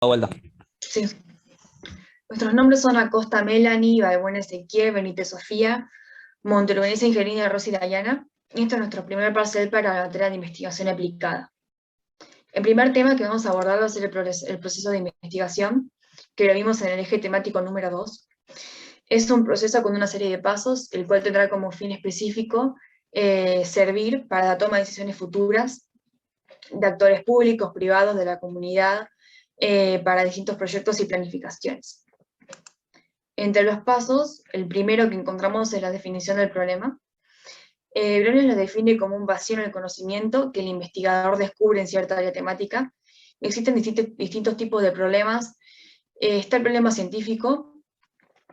Da vuelta. Sí. Nuestros nombres son Acosta Melanie, Balbuena Ezequiel, Benítez Sofía, Monteluense Ingelina Rosy Dayana, y este es nuestro primer parcial para la materia de investigación aplicada. El primer tema que vamos a abordar va a ser el proceso de investigación, que lo vimos en el eje temático número 2. Es un proceso con una serie de pasos, el cual tendrá como fin específico servir para la toma de decisiones futuras de actores públicos, privados, de la comunidad, para distintos proyectos y planificaciones. Entre los pasos, el primero que encontramos es la definición del problema. Briones lo define como un vacío en el conocimiento que el investigador descubre en cierta área temática. Existen distintos tipos de problemas. Está el problema científico,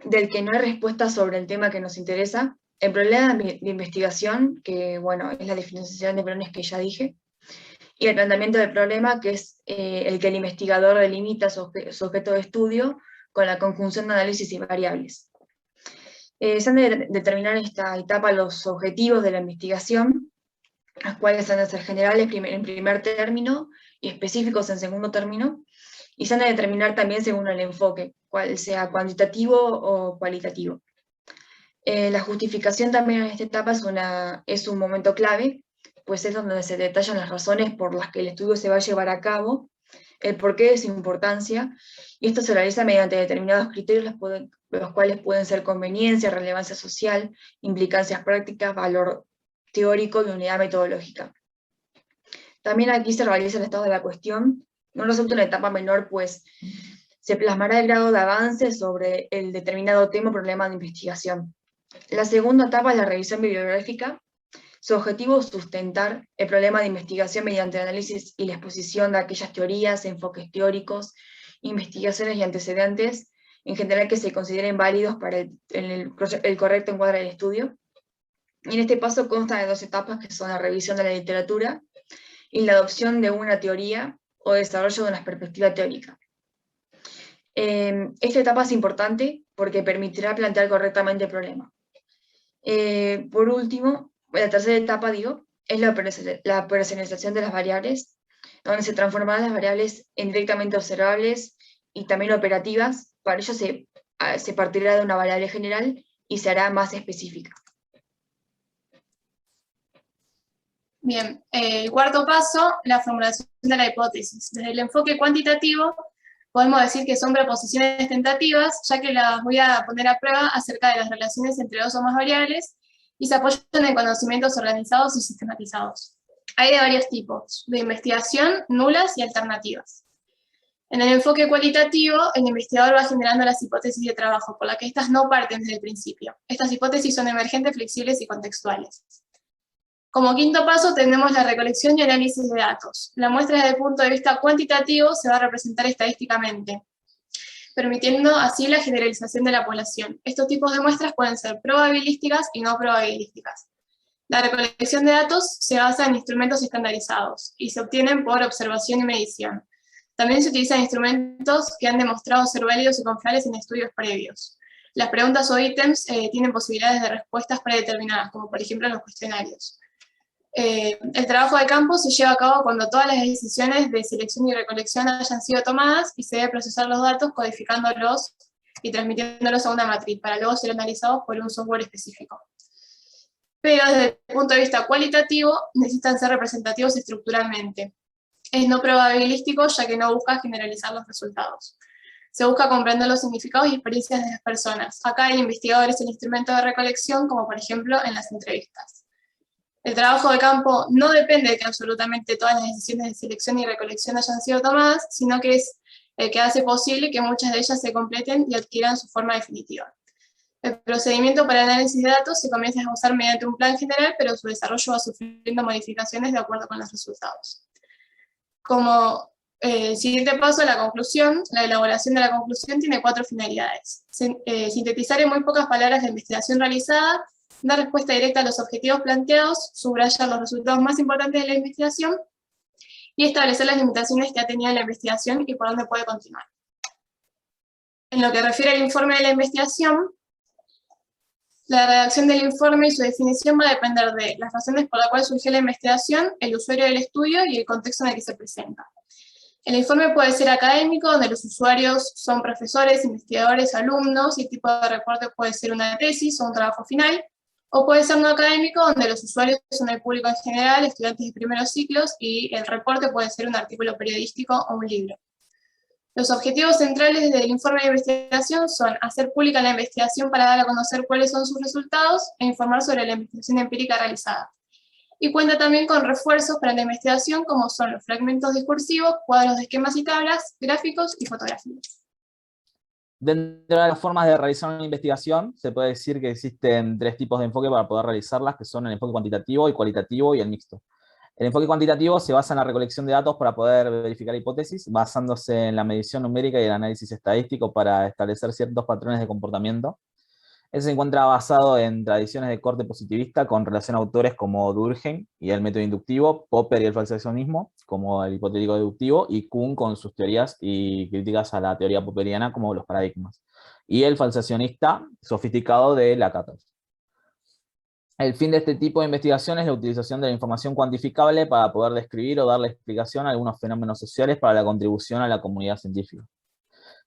del que no hay respuesta sobre el tema que nos interesa. El problema de investigación, que bueno, es la definición de Briones que ya dije. Y el planteamiento del problema, que es el que el investigador delimita su objeto de estudio con la conjunción de análisis y variables. Se han de determinar en esta etapa los objetivos de la investigación, los cuales han de ser generales en primer término y específicos en segundo término, y se han de determinar también según el enfoque, cual sea cuantitativo o cualitativo. La justificación también en esta etapa es un momento clave, pues es donde se detallan las razones por las que el estudio se va a llevar a cabo, el porqué de su importancia, y esto se realiza mediante determinados criterios, los cuales pueden ser conveniencia, relevancia social, implicancias prácticas, valor teórico y unidad metodológica. También aquí se realiza el estado de la cuestión, no resulta una etapa menor, pues se plasmará el grado de avance sobre el determinado tema o problema de investigación. La segunda etapa es la revisión bibliográfica. Su objetivo es sustentar el problema de investigación mediante el análisis y la exposición de aquellas teorías, enfoques teóricos, investigaciones y antecedentes, en general que se consideren válidos para el correcto encuadre del estudio. Y en este paso consta de dos etapas, que son la revisión de la literatura y la adopción de una teoría o desarrollo de una perspectiva teórica. Esta etapa es importante porque permitirá plantear correctamente el problema. Por último, la tercera etapa, es la operacionalización de las variables, donde se transformarán las variables en directamente observables y también operativas. Para ello se partirá de una variable general y se hará más específica. Bien, el cuarto paso, la formulación de la hipótesis. Desde el enfoque cuantitativo, podemos decir que son proposiciones tentativas, ya que las voy a poner a prueba acerca de las relaciones entre dos o más variables y se apoyan en conocimientos organizados y sistematizados. Hay de varios tipos, de investigación, nulas y alternativas. En el enfoque cualitativo, el investigador va generando las hipótesis de trabajo, por las que estas no parten desde el principio. Estas hipótesis son emergentes, flexibles y contextuales. Como quinto paso tenemos la recolección y análisis de datos. La muestra desde el punto de vista cuantitativo se va a representar estadísticamente, permitiendo así la generalización de la población. Estos tipos de muestras pueden ser probabilísticas y no probabilísticas. La recolección de datos se basa en instrumentos estandarizados y se obtienen por observación y medición. También se utilizan instrumentos que han demostrado ser válidos y confiables en estudios previos. Las preguntas o ítems tienen posibilidades de respuestas predeterminadas, como por ejemplo los cuestionarios. El trabajo de campo se lleva a cabo cuando todas las decisiones de selección y recolección hayan sido tomadas y se debe procesar los datos codificándolos y transmitiéndolos a una matriz para luego ser analizados por un software específico. Pero desde el punto de vista cualitativo necesitan ser representativos estructuralmente. Es no probabilístico ya que no busca generalizar los resultados. Se busca comprender los significados y experiencias de las personas. Acá el investigador es el instrumento de recolección, como por ejemplo en las entrevistas. El trabajo de campo no depende de que absolutamente todas las decisiones de selección y recolección hayan sido tomadas, sino que es el que hace posible que muchas de ellas se completen y adquieran su forma definitiva. El procedimiento para el análisis de datos se comienza a esbozar mediante un plan general, pero su desarrollo va sufriendo modificaciones de acuerdo con los resultados. Como siguiente paso, la conclusión. La elaboración de la conclusión tiene 4 finalidades. Sintetizar en muy pocas palabras la investigación realizada, dar respuesta directa a los objetivos planteados, subrayar los resultados más importantes de la investigación y establecer las limitaciones que ha tenido la investigación y por dónde puede continuar. En lo que refiere al informe de la investigación, la redacción del informe y su definición va a depender de las razones por las cuales surgió la investigación, el usuario del estudio y el contexto en el que se presenta. El informe puede ser académico, donde los usuarios son profesores, investigadores, alumnos, y el tipo de reporte puede ser una tesis o un trabajo final, o puede ser no académico, donde los usuarios son el público en general, estudiantes de primeros ciclos, y el reporte puede ser un artículo periodístico o un libro. Los objetivos centrales del informe de investigación son hacer pública la investigación para dar a conocer cuáles son sus resultados e informar sobre la investigación empírica realizada. Y cuenta también con refuerzos para la investigación, como son los fragmentos discursivos, cuadros de esquemas y tablas, gráficos y fotografías. Dentro de las formas de realizar una investigación, se puede decir que existen 3 tipos de enfoque para poder realizarlas, que son el enfoque cuantitativo y cualitativo y el mixto. El enfoque cuantitativo se basa en la recolección de datos para poder verificar hipótesis, basándose en la medición numérica y el análisis estadístico para establecer ciertos patrones de comportamiento. Ese se encuentra basado en tradiciones de corte positivista con relación a autores como Durkheim y el método inductivo, Popper y el falsacionismo, como el hipotético deductivo, y Kuhn con sus teorías y críticas a la teoría popperiana como los paradigmas, y el falsacionista sofisticado de Lakatos. El fin de este tipo de investigación es la utilización de la información cuantificable para poder describir o darle explicación a algunos fenómenos sociales para la contribución a la comunidad científica.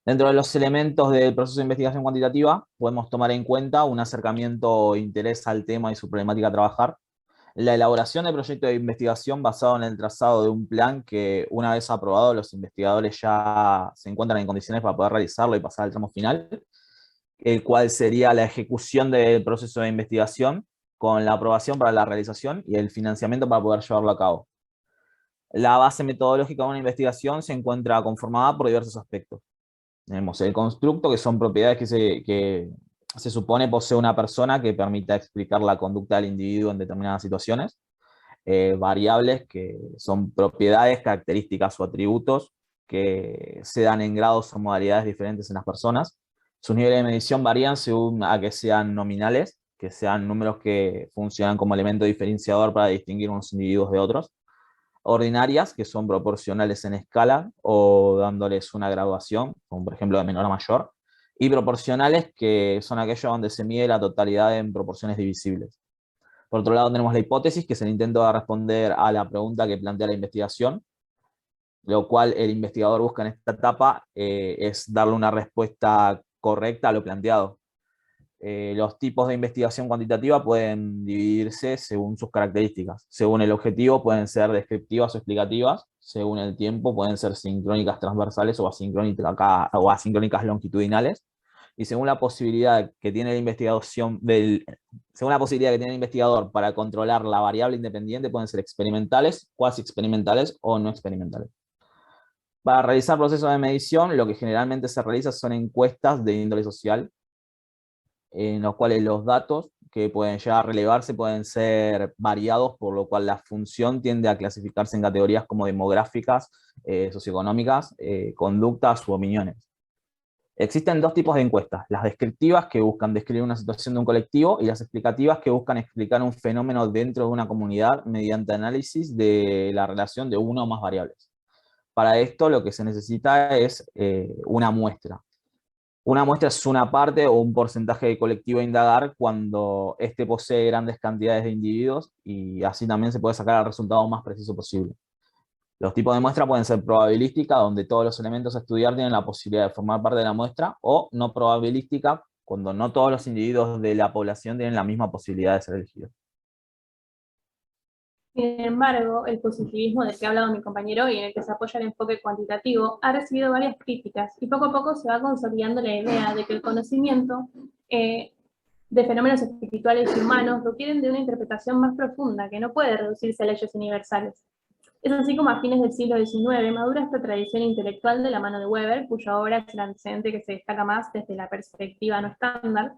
Dentro de los elementos del proceso de investigación cuantitativa, podemos tomar en cuenta un acercamiento o interés al tema y su problemática a trabajar, la elaboración de proyectos de investigación basado en el trazado de un plan que, una vez aprobado, los investigadores ya se encuentran en condiciones para poder realizarlo y pasar al tramo final, el cual sería la ejecución del proceso de investigación con la aprobación para la realización y el financiamiento para poder llevarlo a cabo. La base metodológica de una investigación se encuentra conformada por diversos aspectos. Tenemos el constructo, que son propiedades que se supone posee una persona que permita explicar la conducta del individuo en determinadas situaciones. Variables, que son propiedades, características o atributos que se dan en grados o modalidades diferentes en las personas. Sus niveles de medición varían según a que sean nominales, que sean números que funcionan como elemento diferenciador para distinguir unos individuos de otros. Ordinarias, que son proporcionales en escala o dándoles una graduación, como por ejemplo de menor a mayor. Y proporcionales, que son aquellos donde se mide la totalidad en proporciones divisibles. Por otro lado tenemos la hipótesis, que es el intento de responder a la pregunta que plantea la investigación, lo cual el investigador busca en esta etapa es darle una respuesta correcta a lo planteado. Los tipos de investigación cuantitativa pueden dividirse según sus características. Según el objetivo pueden ser descriptivas o explicativas, según el tiempo pueden ser sincrónicas transversales o asincrónicas longitudinales, y según la posibilidad que tiene el investigador para controlar la variable independiente, pueden ser experimentales, cuasi experimentales o no experimentales. Para realizar procesos de medición, lo que generalmente se realiza son encuestas de índole social, en los cuales los datos que pueden llegar a relevarse pueden ser variados, por lo cual la función tiende a clasificarse en categorías como demográficas, socioeconómicas, conductas u opiniones. Existen 2 tipos de encuestas: las descriptivas, que buscan describir una situación de un colectivo, y las explicativas, que buscan explicar un fenómeno dentro de una comunidad mediante análisis de la relación de una o más variables. Para esto lo que se necesita es una muestra. Una muestra es una parte o un porcentaje de colectivo a indagar cuando éste posee grandes cantidades de individuos, y así también se puede sacar el resultado más preciso posible. Los tipos de muestra pueden ser probabilística, donde todos los elementos a estudiar tienen la posibilidad de formar parte de la muestra, o no probabilística, cuando no todos los individuos de la población tienen la misma posibilidad de ser elegidos. Sin embargo, el positivismo del que ha hablado mi compañero y en el que se apoya el enfoque cuantitativo ha recibido varias críticas, y poco a poco se va consolidando la idea de que el conocimiento de fenómenos espirituales y humanos requieren de una interpretación más profunda, que no puede reducirse a leyes universales. Es así como a fines del siglo XIX madura esta tradición intelectual de la mano de Weber, cuya obra es el antecedente que se destaca más desde la perspectiva no estándar.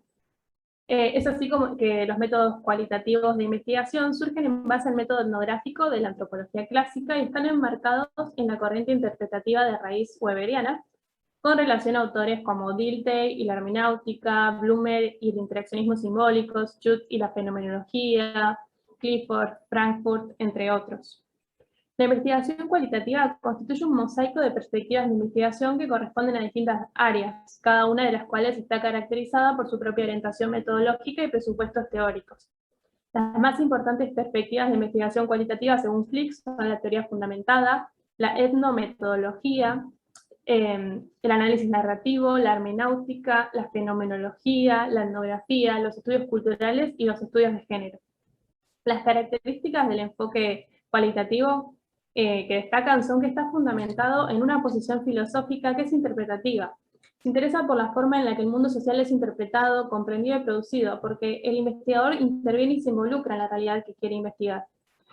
Es así como que los métodos cualitativos de investigación surgen en base al método etnográfico de la antropología clásica y están enmarcados en la corriente interpretativa de raíz weberiana, con relación a autores como Dilthey y la hermenéutica, Blumer y el interaccionismo simbólico, Judd y la fenomenología, Clifford, Frankfurt, entre otros. La investigación cualitativa constituye un mosaico de perspectivas de investigación que corresponden a distintas áreas, cada una de las cuales está caracterizada por su propia orientación metodológica y presupuestos teóricos. Las más importantes perspectivas de investigación cualitativa, según Flick, son la teoría fundamentada, la etnometodología, el análisis narrativo, la hermenéutica, la fenomenología, la etnografía, los estudios culturales y los estudios de género. Las características del enfoque cualitativo que destacan son que está fundamentado en una posición filosófica que es interpretativa. Se interesa por la forma en la que el mundo social es interpretado, comprendido y producido, porque el investigador interviene y se involucra en la realidad que quiere investigar.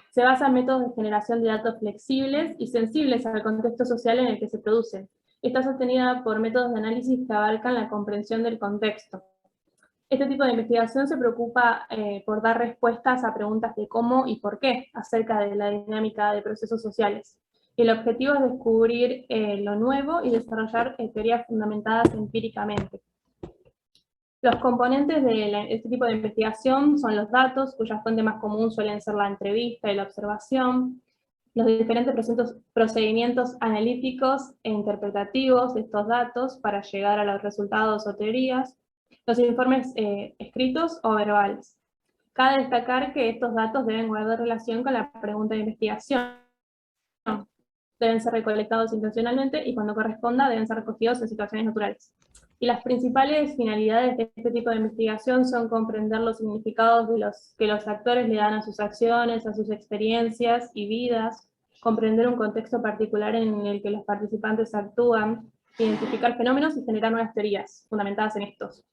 Se basa en métodos de generación de datos flexibles y sensibles al contexto social en el que se producen. Está sostenida por métodos de análisis que abarcan la comprensión del contexto. Este tipo de investigación se preocupa por dar respuestas a preguntas de cómo y por qué acerca de la dinámica de procesos sociales. El objetivo es descubrir lo nuevo y desarrollar teorías fundamentadas empíricamente. Los componentes de este tipo de investigación son los datos, cuya fuente más común suelen ser la entrevista y la observación, los diferentes procedimientos analíticos e interpretativos de estos datos para llegar a los resultados o teorías, los informes escritos o verbales. Cabe destacar que estos datos deben guardar relación con la pregunta de investigación. Deben ser recolectados intencionalmente y cuando corresponda deben ser recogidos en situaciones naturales. Y las principales finalidades de este tipo de investigación son comprender los significados que los actores le dan a sus acciones, a sus experiencias y vidas, comprender un contexto particular en el que los participantes actúan, identificar fenómenos y generar nuevas teorías fundamentadas en estos.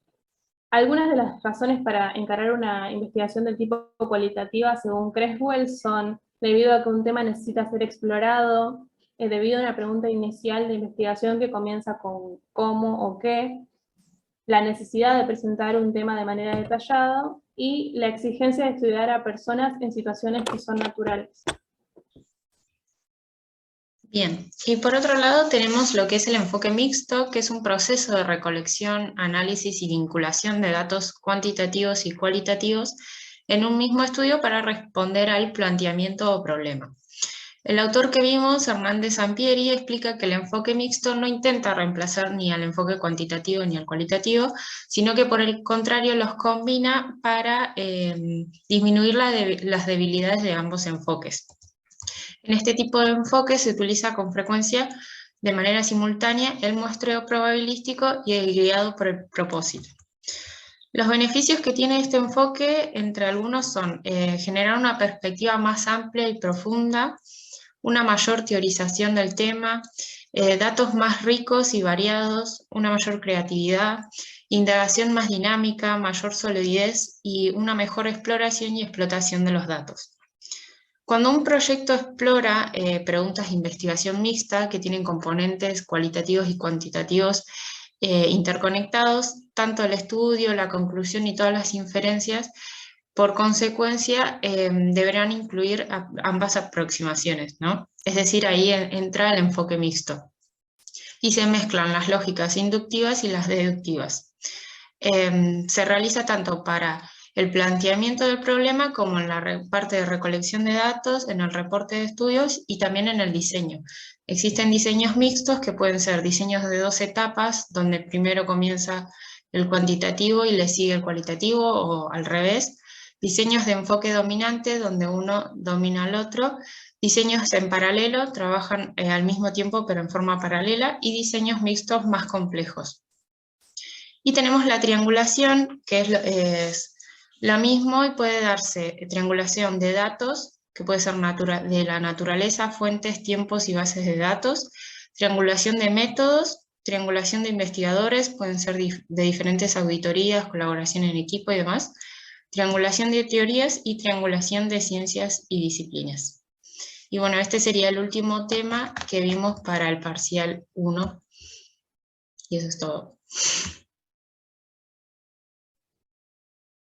Algunas de las razones para encarar una investigación del tipo cualitativa, según Creswell, son debido a que un tema necesita ser explorado, debido a una pregunta inicial de investigación que comienza con cómo o qué, la necesidad de presentar un tema de manera detallada y la exigencia de estudiar a personas en situaciones que son naturales. Bien, y por otro lado tenemos lo que es el enfoque mixto, que es un proceso de recolección, análisis y vinculación de datos cuantitativos y cualitativos en un mismo estudio para responder al planteamiento o problema. El autor que vimos, Hernández Sampieri, explica que el enfoque mixto no intenta reemplazar ni al enfoque cuantitativo ni al cualitativo, sino que por el contrario los combina para disminuir las debilidades de ambos enfoques. En este tipo de enfoque se utiliza con frecuencia de manera simultánea el muestreo probabilístico y el guiado por el propósito. Los beneficios que tiene este enfoque, entre algunos, son generar una perspectiva más amplia y profunda, una mayor teorización del tema, datos más ricos y variados, una mayor creatividad, indagación más dinámica, mayor solidez y una mejor exploración y explotación de los datos. Cuando un proyecto explora preguntas de investigación mixta que tienen componentes cualitativos y cuantitativos interconectados, tanto el estudio, la conclusión y todas las inferencias, por consecuencia, deberán incluir ambas aproximaciones, ¿no? Es decir, ahí entra el enfoque mixto. Y se mezclan las lógicas inductivas y las deductivas. Se realiza tanto para el planteamiento del problema como en la parte de recolección de datos, en el reporte de estudios y también en el diseño. Existen diseños mixtos que pueden ser diseños de 2 etapas, donde primero comienza el cuantitativo y le sigue el cualitativo o al revés. Diseños de enfoque dominante, donde uno domina al otro. Diseños en paralelo, trabajan al mismo tiempo pero en forma paralela. Y diseños mixtos más complejos. Y tenemos la triangulación, que es lo mismo y puede darse triangulación de datos, que puede ser de la naturaleza, fuentes, tiempos y bases de datos, triangulación de métodos, triangulación de investigadores, pueden ser de diferentes auditorías, colaboración en equipo y demás, triangulación de teorías y triangulación de ciencias y disciplinas. Y bueno, este sería el último tema que vimos para el parcial 1. Y eso es todo.